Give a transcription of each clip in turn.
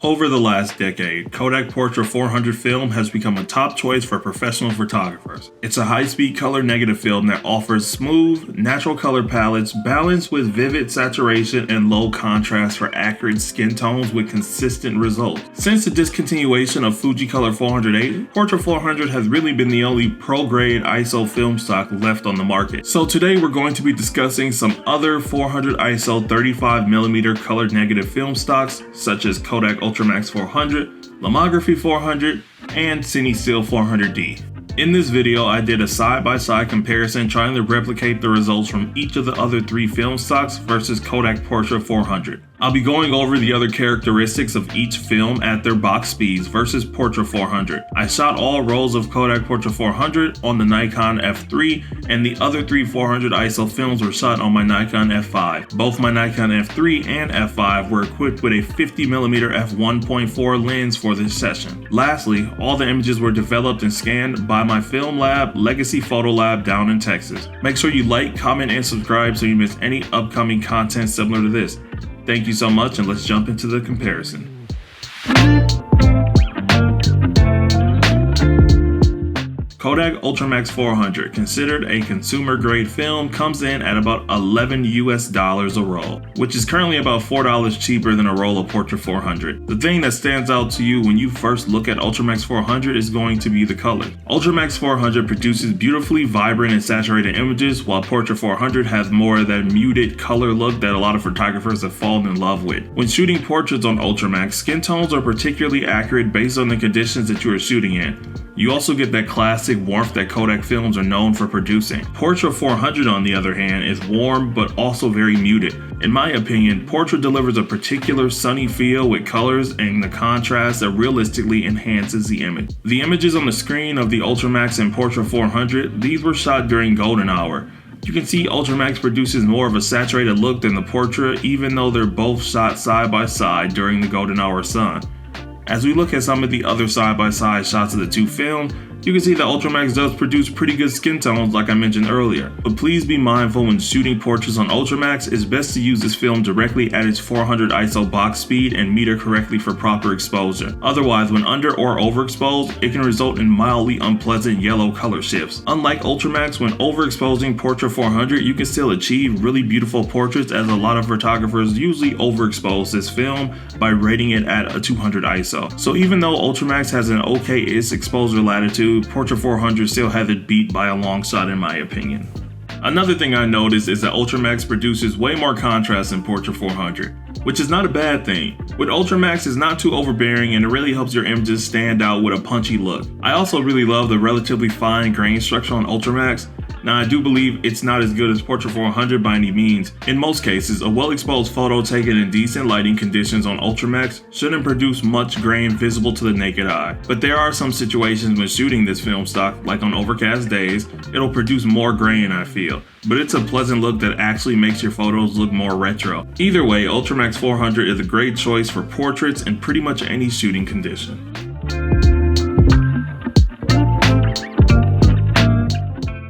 Over the last decade, Kodak Portra 400 film has become a top choice for professional photographers. It's a high-speed color negative film that offers smooth, natural color palettes balanced with vivid saturation and low contrast for accurate skin tones with consistent results. Since the discontinuation of Fujicolor 408, Portra 400 has really been the only pro-grade ISO film stock left on the market. So today we're going to be discussing some other 400 ISO 35mm color negative film stocks such as Kodak Ultramax 400, Lomography 400, and Cinestill 400D. In this video, I did a side-by-side comparison trying to replicate the results from each of the other three film stocks versus Kodak Portra 400. I'll be going over the other characteristics of each film at their box speeds versus Portra 400. I shot all rolls of Kodak Portra 400 on the Nikon F3, and the other three 400 ISO films were shot on my Nikon F5. Both my Nikon F3 and F5 were equipped with a 50mm f1.4 lens for this session. Lastly, all the images were developed and scanned by my film lab, Legacy Photo Lab down in Texas. Make sure you like, comment, and subscribe so you miss any upcoming content similar to this. Thank you so much, and let's jump into the comparison. Kodak Ultramax 400, considered a consumer-grade film, comes in at about $11 a roll, which is currently about $4 cheaper than a roll of Portra 400. The thing that stands out to you when you first look at Ultramax 400 is going to be the color. Ultramax 400 produces beautifully vibrant and saturated images, while Portra 400 has more of that muted color look that a lot of photographers have fallen in love with. When shooting portraits on Ultramax, skin tones are particularly accurate based on the conditions that you are shooting in. You also get that classic warmth that Kodak films are known for producing. Portra 400, on the other hand, is warm but also very muted. In my opinion, Portra delivers a particular sunny feel with colors and the contrast that realistically enhances the image. The images on the screen of the Ultramax and Portra 400, these were shot during golden hour. You can see Ultramax produces more of a saturated look than the Portra, even though they're both shot side by side during the golden hour sun. As we look at some of the other side-by-side shots of the two films, you can see that Ultramax does produce pretty good skin tones like I mentioned earlier. But please be mindful when shooting portraits on Ultramax, it's best to use this film directly at its 400 ISO box speed and meter correctly for proper exposure. Otherwise, when under or overexposed, it can result in mildly unpleasant yellow color shifts. Unlike Ultramax, when overexposing Portra 400, you can still achieve really beautiful portraits, as a lot of photographers usually overexpose this film by rating it at a 200 ISO. So even though Ultramax has an okay-ish exposure latitude, Portra 400 still has it beat by a long shot in my opinion. Another thing I noticed is that Ultramax produces way more contrast than Portra 400, which is not a bad thing. With Ultramax, it's not too overbearing and it really helps your images stand out with a punchy look. I also really love the relatively fine grain structure on Ultramax. Now, I do believe it's not as good as Portra 400 by any means. In most cases, a well-exposed photo taken in decent lighting conditions on Ultramax shouldn't produce much grain visible to the naked eye. But there are some situations when shooting this film stock, like on overcast days, it'll produce more grain, I feel. But it's a pleasant look that actually makes your photos look more retro. Either way, Ultramax 400 is a great choice for portraits in pretty much any shooting condition.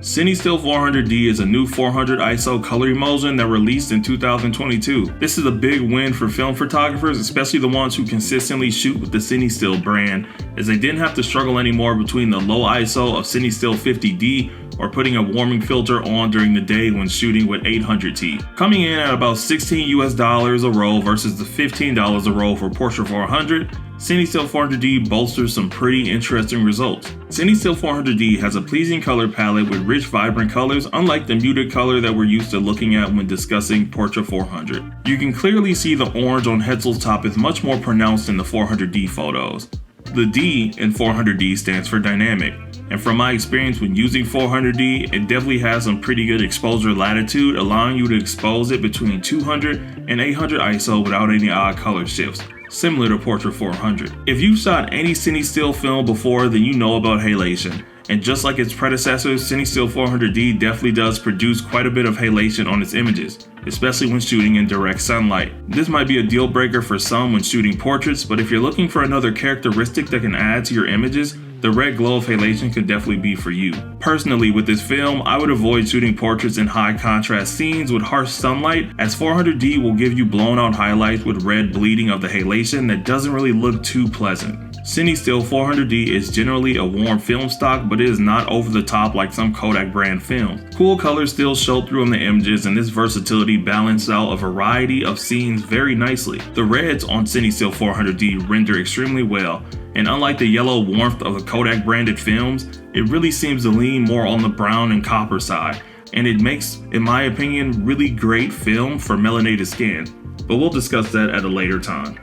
Cinestill 400D is a new 400 ISO color emulsion that released in 2022. This is a big win for film photographers, especially the ones who consistently shoot with the Cinestill brand, as they didn't have to struggle anymore between the low ISO of Cinestill 50D or putting a warming filter on during the day when shooting with 800T. Coming in at about $16 a roll versus the $15 a roll for Portra 400, Cinestill 400D bolsters some pretty interesting results. Cinestill 400D has a pleasing color palette with rich, vibrant colors, unlike the muted color that we're used to looking at when discussing Portra 400. You can clearly see the orange on Hetzel's top is much more pronounced in the 400D photos. The D in 400D stands for dynamic, and from my experience when using 400D, it definitely has some pretty good exposure latitude, allowing you to expose it between 200 and 800 ISO without any odd color shifts, similar to Portra 400. If you've shot any Cinestill film before, then you know about halation. And just like its predecessors, Cinestill 400D definitely does produce quite a bit of halation on its images, especially when shooting in direct sunlight. This might be a deal breaker for some when shooting portraits, but if you're looking for another characteristic that can add to your images, the red glow of halation could definitely be for you. Personally, with this film, I would avoid shooting portraits in high contrast scenes with harsh sunlight, as 400D will give you blown out highlights with red bleeding of the halation that doesn't really look too pleasant. Cinestill 400D is generally a warm film stock, but it is not over the top like some Kodak brand films. Cool colors still show through in the images, and this versatility balances out a variety of scenes very nicely. The reds on Cinestill 400D render extremely well, and unlike the yellow warmth of the Kodak branded films, it really seems to lean more on the brown and copper side, and it makes, in my opinion, really great film for melanated skin, but we'll discuss that at a later time.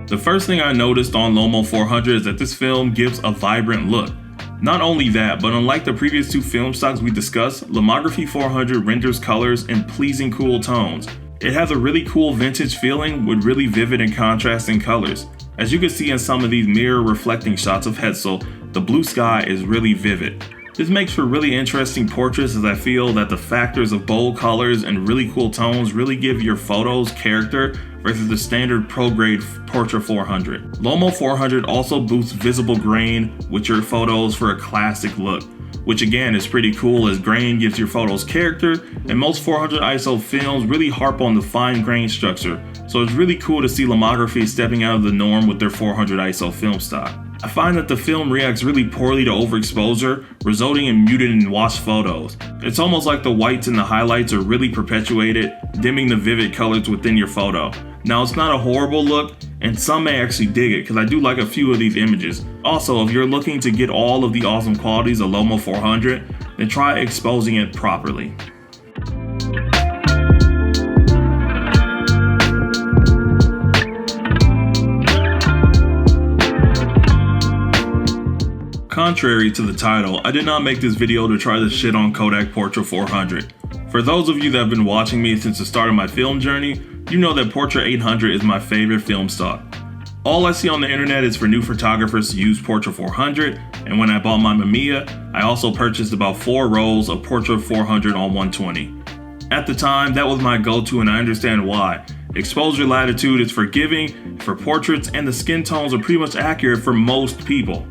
The first thing I noticed on Lomo 400 is that this film gives a vibrant look. Not only that, but unlike the previous two film stocks we discussed, Lomography 400 renders colors in pleasing cool tones. It has a really cool vintage feeling with really vivid and contrasting colors. As you can see in some of these mirror reflecting shots of Hetzel, the blue sky is really vivid. This makes for really interesting portraits, as I feel that the factors of bold colors and really cool tones really give your photos character versus the standard pro-grade Portra 400. Lomo 400 also boosts visible grain with your photos for a classic look, which again is pretty cool as grain gives your photos character, and most 400 ISO films really harp on the fine grain structure, so it's really cool to see Lomography stepping out of the norm with their 400 ISO film stock. I find that the film reacts really poorly to overexposure, resulting in muted and washed photos. It's almost like the whites and the highlights are really perpetuated, dimming the vivid colors within your photo. Now, it's not a horrible look, and some may actually dig it because I do like a few of these images. Also, if you're looking to get all of the awesome qualities of Lomo 400, then try exposing it properly. Contrary to the title, I did not make this video to try to shit on Kodak Portra 400. For those of you that have been watching me since the start of my film journey, you know that Portra 800 is my favorite film stock. All I see on the internet is for new photographers to use Portra 400, and when I bought my Mamiya, I also purchased about 4 rolls of Portra 400 on 120. At the time, that was my go-to, and I understand why. Exposure latitude is forgiving for portraits, and the skin tones are pretty much accurate for most people.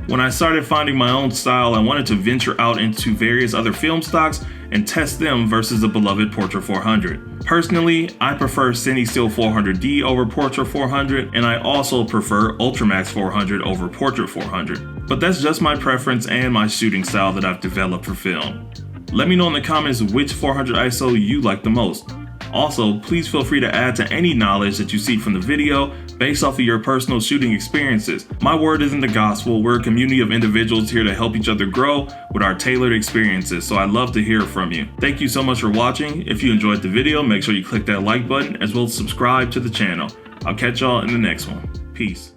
When I started finding my own style, I wanted to venture out into various other film stocks and test them versus the beloved Portra 400. Personally, I prefer Cinestill 400D over Portra 400, and I also prefer Ultramax 400 over Portra 400. But that's just my preference and my shooting style that I've developed for film. Let me know in the comments which 400 ISO you like the most. Also, please feel free to add to any knowledge that you see from the video based off of your personal shooting experiences. My word isn't the gospel. We're a community of individuals here to help each other grow with our tailored experiences, so I'd love to hear from you. Thank you so much for watching. If you enjoyed the video, make sure you click that like button as well as subscribe to the channel. I'll catch y'all in the next one. Peace.